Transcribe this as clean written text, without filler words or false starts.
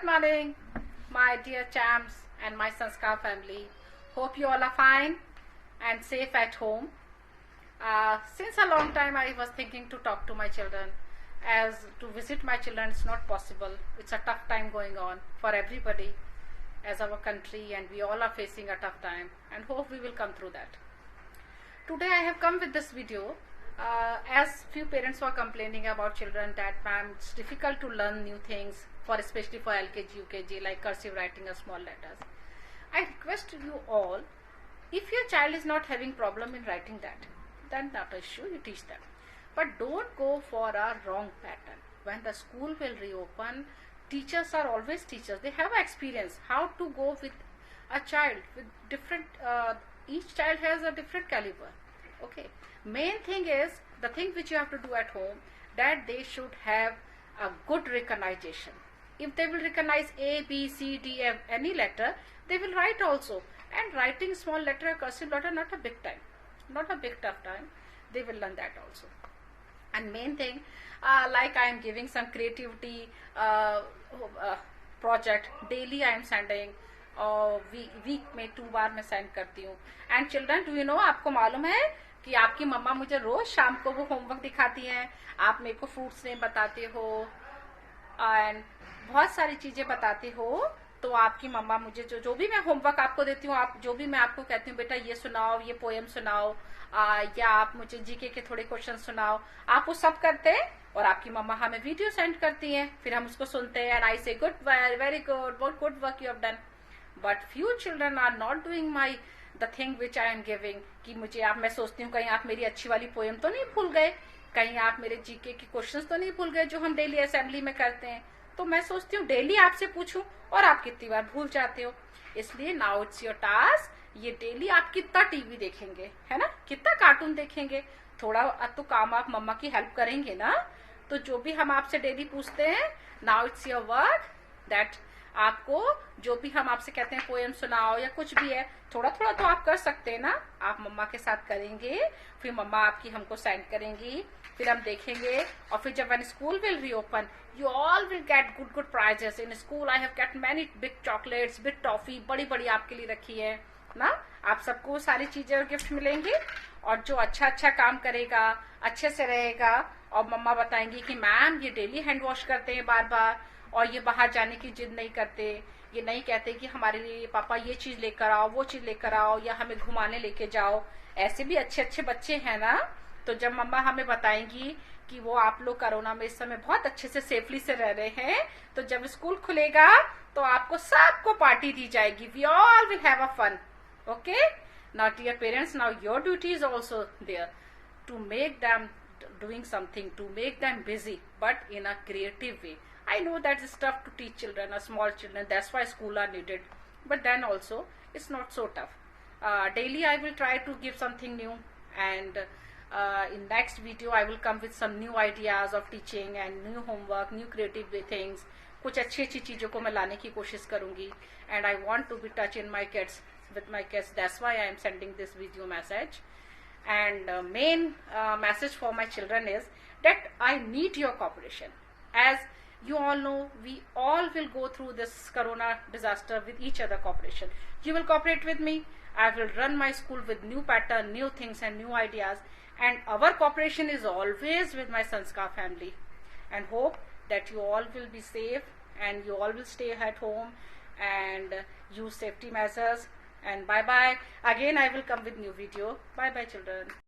Good morning, my dear champs and my Sanskar family. Hope you all are fine and safe at home. Since a long time I was thinking to talk to my children, as to visit my children is not possible. It's a tough time going on for everybody as our country, and we all are facing a tough time, and hope we will come through that. Today I have come with this video as few parents were complaining about children that ma'am, it's difficult to learn new things, for especially for LKG, UKG, like cursive writing or small letters. I request you all, if your child is not having problem in writing that, then not an issue, you teach them. But don't go for a wrong pattern. When the school will reopen, teachers are always teachers. They have experience how to go with a child with different, each child has a different caliber. Okay. Main thing is, the thing which you have to do at home, that they should have a good recognition. If they will recognize A, B, C, D, F, any letter, they will write also. And writing small letter, cursive letter, not a big time, not a big tough time. They will learn that also. And main thing, like I am giving some creativity project, daily I am sending, और week में 2 बार मैं send करती हूँ. And children, do you know, आपको मालूम है कि आपकी मम्मा मुझे रोज शाम को वो होमवर्क दिखाती हैं. आप मेरे को फ्रूट्स नेम बताते हो एंड बहुत सारी चीजें बताते हो. तो आपकी मम्मा मुझे जो भी मैं होमवर्क आपको देती हूँ, आप जो भी मैं आपको कहती हूँ बेटा ये सुनाओ, ये पोएम सुनाओ, या आप मुझे जीके के थोड़े क्वेश्चन सुनाओ, आप वो सब करते हैं और आपकी मम्मा हमें वीडियो सेंड करती हैं. फिर हम उसको सुनते हैं and I say good, very good, बहुत good work you have done. But few children are not doing my the thing which I am giving. कि मुझे आप, मैं सोचती हूँ कहीं आप मेरी अच्छी वाली पोएम तो नहीं भूल गए, कहीं आप मेरे जीके के क्वेश्चंस तो नहीं भूल गए जो हम डेली असेंबली में करते हैं. तो मैं सोचती हूँ डेली आपसे पूछूं और आप कितनी बार भूल जाते हो. इसलिए नाउ इट्स योर टास्क. ये डेली आप कितना टीवी देखेंगे, है ना, कितना कार्टून देखेंगे, थोड़ा तो काम आप मम्मा की हेल्प करेंगे ना. तो जो भी हम आपसे डेली पूछते हैं, now it's your work that आपको जो भी हम आपसे कहते हैं पोएम सुनाओ या कुछ भी है, थोड़ा थोड़ा तो आप कर सकते हैं ना. आप मम्मा के साथ करेंगे, फिर मम्मा आपकी हमको सेंड करेंगी, फिर हम देखेंगे. और फिर जब when school will reopen, you all will get good prizes. In school I have get many big chocolates, big toffee, बड़ी बड़ी आपके लिए रखी है ना. आप सबको सारी चीजें और गिफ्ट मिलेंगे. और जो अच्छा काम करेगा, अच्छे से रहेगा, और मम्मा बताएंगी कि मैम ये डेली हैंड वॉश करते हैं बार बार, और ये बाहर जाने की जिद नहीं करते, ये नहीं कहते कि हमारे लिए पापा ये चीज लेकर आओ, वो चीज लेकर आओ, या हमें घुमाने लेके जाओ. ऐसे भी अच्छे बच्चे हैं ना. तो जब मम्मा हमें बताएंगी कि वो आप लोग कोरोना में इस समय बहुत अच्छे से सेफली से रह रहे हैं, तो जब स्कूल खुलेगा तो आपको सबको पार्टी दी जाएगी. We all will have a fun. Okay. Now dear parents, now your duty is also there to make them doing something, to make them busy, but in a creative way. I know that it's tough to teach children, small children, that's why school are needed, but then also it's not so tough. Daily I will try to give something new, and in next video I will come with some new ideas of teaching and new homework, new creative things. कुछ अच्छी चीजों को मैं लाने की कोशिश करूंगी, and I want to be touch in my kids, with my kids. That's why I am sending this video message. And main message for my children is that I need your cooperation. As you all know, we all will go through this corona disaster with each other cooperation. You will cooperate with me. I will run my school with new pattern, new things and new ideas, and our cooperation is always with my Sanskar family. And hope that you all will be safe and you all will stay at home and use safety measures. And bye bye. Again I will come with new video. Bye bye children.